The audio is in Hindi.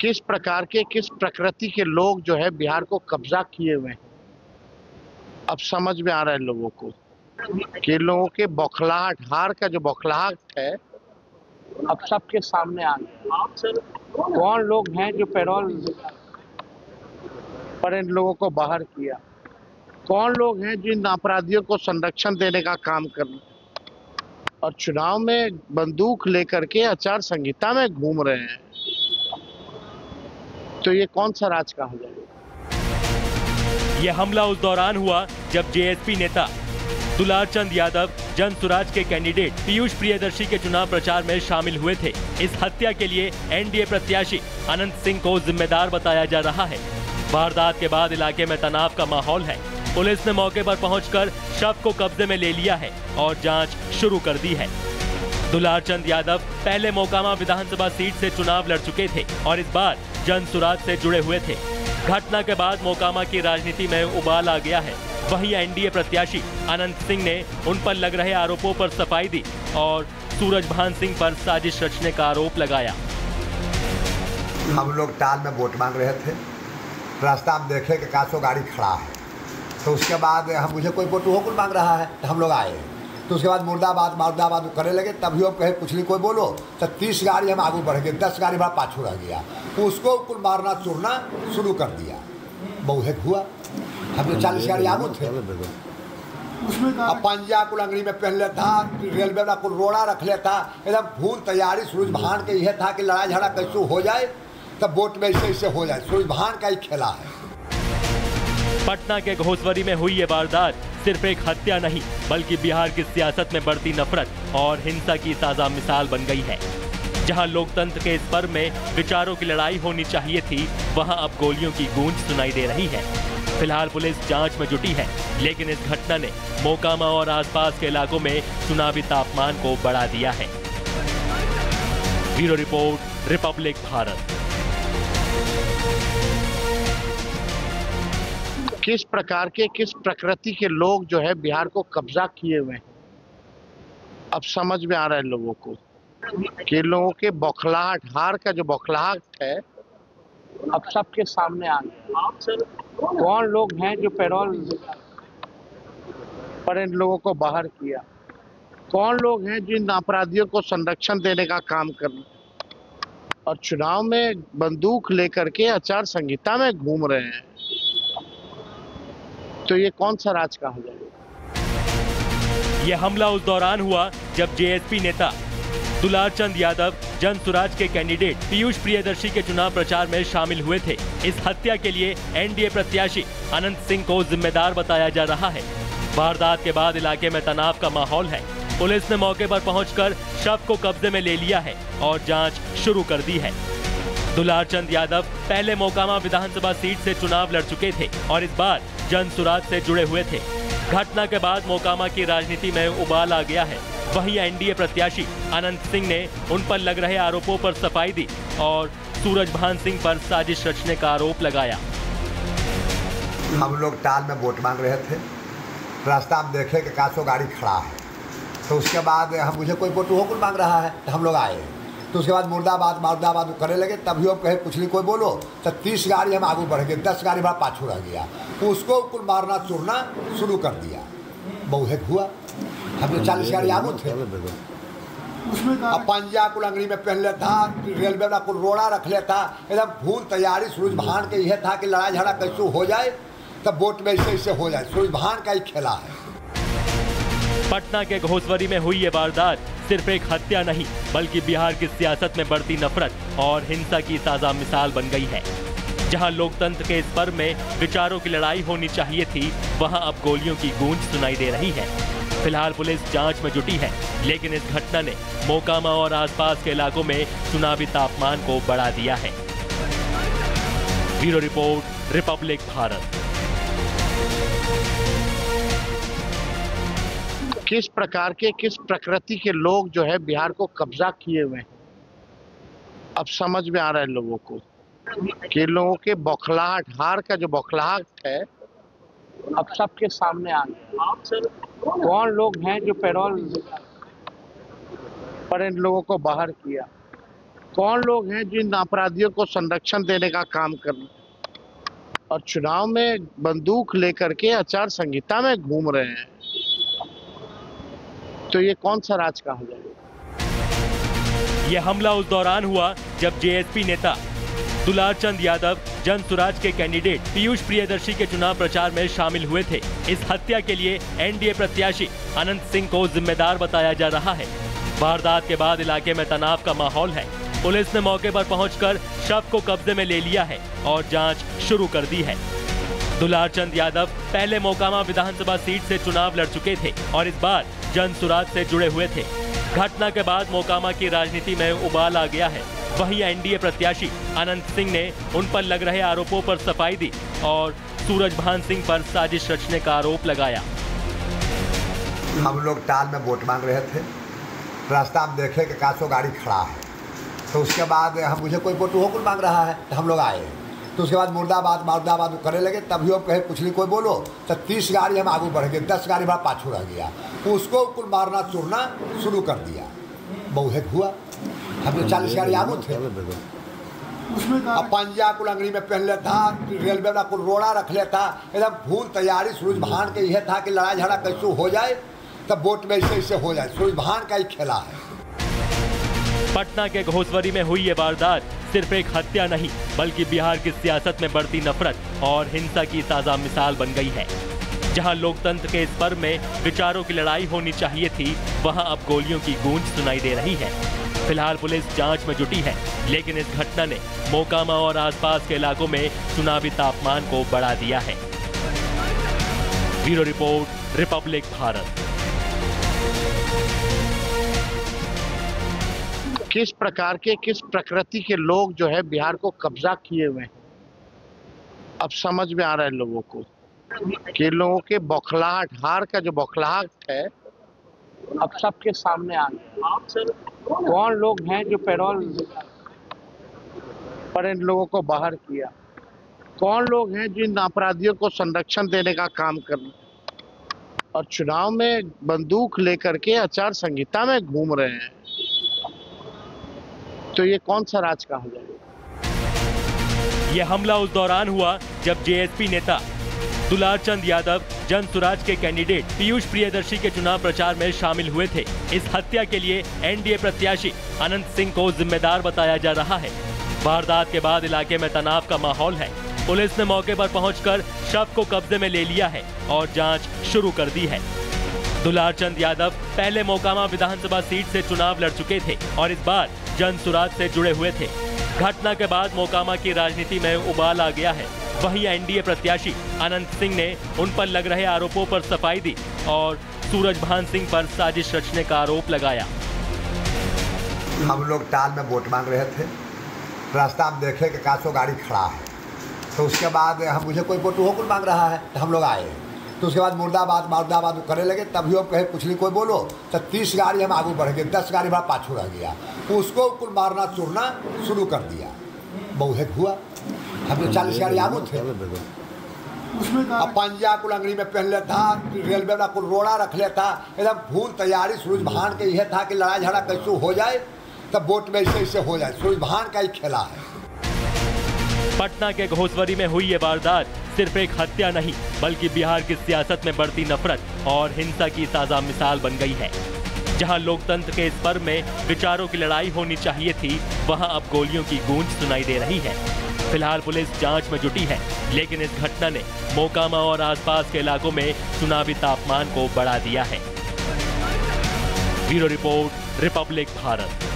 किस प्रकार के किस प्रकृति के लोग जो है बिहार को कब्जा किए हुए हैं। अब समझ में आ रहा है लोगों को कि लोगों के बौखलाहट, हार का जो बौखलाहट है अब सबके सामने आ गया। कौन लोग हैं जो पैरोल पर इन लोगों को बाहर किया, कौन लोग हैं जिन अपराधियों को संरक्षण देने का काम कर रहे और चुनाव में बंदूक लेकर के आचार संहिता में घूम रहे हैं। तो ये कौन सा राज कहा जाएगा। यह हमला उस दौरान हुआ जब जेएसपी नेता दुलारचंद यादव जन सुराज के कैंडिडेट पीयूष प्रियदर्शी के चुनाव प्रचार में शामिल हुए थे। इस हत्या के लिए एनडीए प्रत्याशी अनंत सिंह को जिम्मेदार बताया जा रहा है। वारदात के बाद इलाके में तनाव का माहौल है। पुलिस ने मौके पर पहुंचकर शव को कब्जे में ले लिया है और जांच शुरू कर दी है। दुलारचंद यादव पहले मोकामा विधानसभा सीट से चुनाव लड़ चुके थे और इस बार जन सुराज से जुड़े हुए थे। घटना के बाद मोकामा की राजनीति में उबाल आ गया है। वहीं एनडीए प्रत्याशी अनंत सिंह ने उन पर लग रहे आरोपों पर सफाई दी और सूरजभान सिंह पर साजिश रचने का आरोप लगाया। हम लोग टाल में वोट मांग रहे थे, रास्ता में देखे कि कासो गाड़ी खड़ा है, तो उसके बाद हम मुझे कोई वोट होकुल मांग रहा है तो हम लोग आए। तो उसके बाद मुर्दाबाद करने लगे। तभी हम कहे कुछ नहीं कोई बोलो, तो 30 गाड़ी हम आगे बढ़ गए, 10 गाड़ी हमारा पाछू रह गया। उसको कुल मारना चूरना शुरू कर दिया। बहुत हुआ, हम जो 40 गाड़ी आगू थे। अब पंजा कुल अंगड़ी में पहन लेता, रेलवे में कुल रोड़ा रख लेता, एकदम फूल तैयारी। सूरजभान के यह था कि लड़ाई झगड़ा कैसे हो जाए तब वोट में ऐसे हो जाए। सूरजभान का ही खेला है। पटना के घोसवरी में हुई ये वारदात सिर्फ एक हत्या नहीं बल्कि बिहार की सियासत में बढ़ती नफरत और हिंसा की ताजा मिसाल बन गई है। जहां लोकतंत्र के इस पर्व में विचारों की लड़ाई होनी चाहिए थी, वहां अब गोलियों की गूंज सुनाई दे रही है। फिलहाल पुलिस जांच में जुटी है, लेकिन इस घटना ने मोकामा और आसपास के इलाकों में चुनावी तापमान को बढ़ा दिया है। Bureau report, Republic Bharat. किस प्रकार के किस प्रकृति के लोग जो है बिहार को कब्जा किए हुए हैं। अब समझ में आ रहा है लोगों को कि लोगों के बौखलाहट, हार का जो बौखलाहट है अब सबके सामने आ गया। कौन लोग हैं जो पैरोल पर इन लोगों को बाहर किया, कौन लोग हैं जिन अपराधियों को संरक्षण देने का काम कर रहे और चुनाव में बंदूक लेकर के आचार संहिता में घूम रहे हैं। तो ये कौन सा राज कहा जाएगा। यह हमला उस दौरान हुआ जब जेएसपी नेता दुलारचंद यादव जन सुराज के कैंडिडेट पीयूष प्रियदर्शी के चुनाव प्रचार में शामिल हुए थे। इस हत्या के लिए एनडीए प्रत्याशी अनंत सिंह को जिम्मेदार बताया जा रहा है। वारदात के बाद इलाके में तनाव का माहौल है। पुलिस ने मौके पर पहुंचकर शव को कब्जे में ले लिया है और जांच शुरू कर दी है। दुलारचंद यादव पहले मोकामा विधानसभा सीट से चुनाव लड़ चुके थे और इस बार जन सुराज से जुड़े हुए थे। घटना के बाद मोकामा की राजनीति में उबाल आ गया है। वहीं एनडीए प्रत्याशी अनंत सिंह ने उन पर लग रहे आरोपों पर सफाई दी और सूरजभान सिंह पर साजिश रचने का आरोप लगाया। हम लोग टाल में वोट मांग रहे थे, रास्ता में देखे कि कासो गाड़ी खड़ा है, तो उसके बाद हम मुझे कोई वोट होकुल मांग रहा है तो हम लोग आए। तो उसके बाद मुर्दाबाद करने लगे। तभी हम कहे कुछ नहीं कोई बोलो, तो 30 गाड़ी हम आगे बढ़ गए, 10 गाड़ी हमारा पाछू रह गया। उसको कुल मारना चूरना शुरू कर दिया। बहुत हुआ, हम जो 40 गाड़ी आगू थे। अब पंजा कुल अंगड़ी में पहन लेता, रेलवे में कुल रोड़ा रख लेता, एकदम फूल तैयारी। सूरजभान के यह था कि लड़ाई झगड़ा कैसे हो जाए तब वोट में ऐसे हो जाए। सूरजभान का ही खेला है। पटना के घोसवरी में हुई ये वारदात सिर्फ एक हत्या नहीं बल्कि बिहार की सियासत में बढ़ती नफरत और हिंसा की ताजा मिसाल बन गई है। जहां लोकतंत्र के इस पर्व में विचारों की लड़ाई होनी चाहिए थी, वहां अब गोलियों की गूंज सुनाई दे रही है। फिलहाल पुलिस जांच में जुटी है, लेकिन इस घटना ने मोकामा और आसपास के इलाकों में चुनावी तापमान को बढ़ा दिया है। Bureau report, Republic Bharat. किस प्रकार के किस प्रकृति के लोग जो है बिहार को कब्जा किए हुए हैं। अब समझ में आ रहा है लोगों को कि लोगों के बौखलाहट, हार का जो बौखलाहट है अब सबके सामने आ गया। कौन लोग हैं जो पैरोल पर इन लोगों को बाहर किया, कौन लोग हैं जिन अपराधियों को संरक्षण देने का काम कर रहे हैं और चुनाव में बंदूक लेकर के आचार संहिता में घूम रहे हैं? तो ये कौन सा राज कहा जाए? यह हमला उस दौरान हुआ जब जेएसपी नेता दुलारचंद यादव जन सुराज के कैंडिडेट पीयूष प्रियदर्शी के चुनाव प्रचार में शामिल हुए थे। इस हत्या के लिए एनडीए प्रत्याशी अनंत सिंह को जिम्मेदार बताया जा रहा है। वारदात के बाद इलाके में तनाव का माहौल है। पुलिस ने मौके पर पहुंचकर शव को कब्जे में ले लिया है और जांच शुरू कर दी है। दुलारचंद यादव पहले मोकामा विधानसभा सीट से चुनाव लड़ चुके थे और इस बार जन सुराज से जुड़े हुए थे। घटना के बाद मोकामा की राजनीति में उबाल आ गया है। वहीं एनडीए प्रत्याशी अनंत सिंह ने उन पर लग रहे आरोपों पर सफाई दी और सूरजभान सिंह पर साजिश रचने का आरोप लगाया। हम लोग टाल में वोट मांग रहे थे, रास्ता में देखे कि कासो गाड़ी खड़ा है, तो उसके बाद हम मुझे कोई वोट होकुल मांग रहा है, तो हम लोग आए। तो उसके बाद मुर्दाबाद करे लगे, तभी हम कहे कुछ नहीं कोई बोलो, तो 30 गाड़ी हम आगे बढ़ गए, 10 गाड़ी हमारा पाछू रह गया। उसको कुल मारना चूरना शुरू कर दिया। बहु हुआ, हम तो 40 गाड़ी आगू थे। अब पंजा कुल अंगड़ी में पहन लेता, रेलवे वाला कुल रोड़ा रख लेता, एकदम फूल तैयारी। सूरजभान के यह था कि लड़ाई झगड़ा कैसे हो जाए, तब वोट में ऐसे हो जाए। सूरजभान का ही खेला है। पटना के घोसवरी में हुई ये वारदात सिर्फ एक हत्या नहीं, बल्कि बिहार की सियासत में बढ़ती नफरत और हिंसा की ताजा मिसाल बन गई है। जहां लोकतंत्र के इस पर्व में विचारों की लड़ाई होनी चाहिए थी, वहां अब गोलियों की गूंज सुनाई दे रही है। फिलहाल पुलिस जांच में जुटी है, लेकिन इस घटना ने मोकामा और आसपास के इलाकों में चुनावी तापमान को बढ़ा दिया है। Bureau report, Republic Bharat. किस प्रकार के, किस प्रकृति के लोग जो है बिहार को कब्जा किए हुए हैं, अब समझ में आ रहा है लोगों को कि लोगों के बौखलाहट, हार का जो बौखलाहट है, अब सबके सामने आ गया। कौन लोग हैं जो पैरोल पर इन लोगों को बाहर किया? कौन लोग हैं जिन अपराधियों को संरक्षण देने का काम कर रहे हैं और चुनाव में बंदूक लेकर के आचार संहिता में घूम रहे हैं? तो ये कौन सा राज कहा जाए? यह हमला उस दौरान हुआ जब जेएसपी नेता दुलारचंद यादव जन सुराज के कैंडिडेट पीयूष प्रियदर्शी के चुनाव प्रचार में शामिल हुए थे। इस हत्या के लिए एनडीए प्रत्याशी अनंत सिंह को जिम्मेदार बताया जा रहा है। वारदात के बाद इलाके में तनाव का माहौल है। पुलिस ने मौके पर पहुंचकर शव को कब्जे में ले लिया है और जांच शुरू कर दी है। दुलारचंद यादव पहले मोकामा विधानसभा सीट से चुनाव लड़ चुके थे और इस बार जन सुराज से जुड़े हुए थे। घटना के बाद मोकामा की राजनीति में उबाल आ गया है। वहीं एनडीए प्रत्याशी अनंत सिंह ने उन पर लग रहे आरोपों पर सफाई दी और सूरजभान सिंह पर साजिश रचने का आरोप लगाया। हम लोग टाल में वोट मांग रहे थे, रास्ता में देखे कि कासो गाड़ी खड़ा है, तो उसके बाद हम मुझे कोई वोट होकुल मांग रहा है, तो हम लोग आए। तो उसके बाद मुर्दाबाद करे लगे, तभी हम कहे कुछ नहीं कोई बोलो, तो 30 गाड़ी हम आगे बढ़ गए, 10 गाड़ी हमारा पाछू रह गया। उसको कुल मारना चूरना शुरू कर दिया। बहु हुआ, हम तो 40 गाड़ी आगू थे। अब पंजा कुल अंगड़ी में पहन लेता, रेलवे वाला कुल रोड़ा रख लेता, एकदम फूल तैयारी। सूरजभान के यह था कि लड़ाई झगड़ा कैसे हो जाए, तब वोट में ऐसे हो जाए। सूरजभान का ही खेला है। पटना के घोसवरी में हुई ये वारदात सिर्फ एक हत्या नहीं, बल्कि बिहार की सियासत में बढ़ती नफरत और हिंसा की ताजा मिसाल बन गई है। जहां लोकतंत्र के इस पर्व में विचारों की लड़ाई होनी चाहिए थी, वहां अब गोलियों की गूंज सुनाई दे रही है। फिलहाल पुलिस जांच में जुटी है, लेकिन इस घटना ने मोकामा और आसपास के इलाकों में चुनावी तापमान को बढ़ा दिया है। Bureau report, Republic Bharat.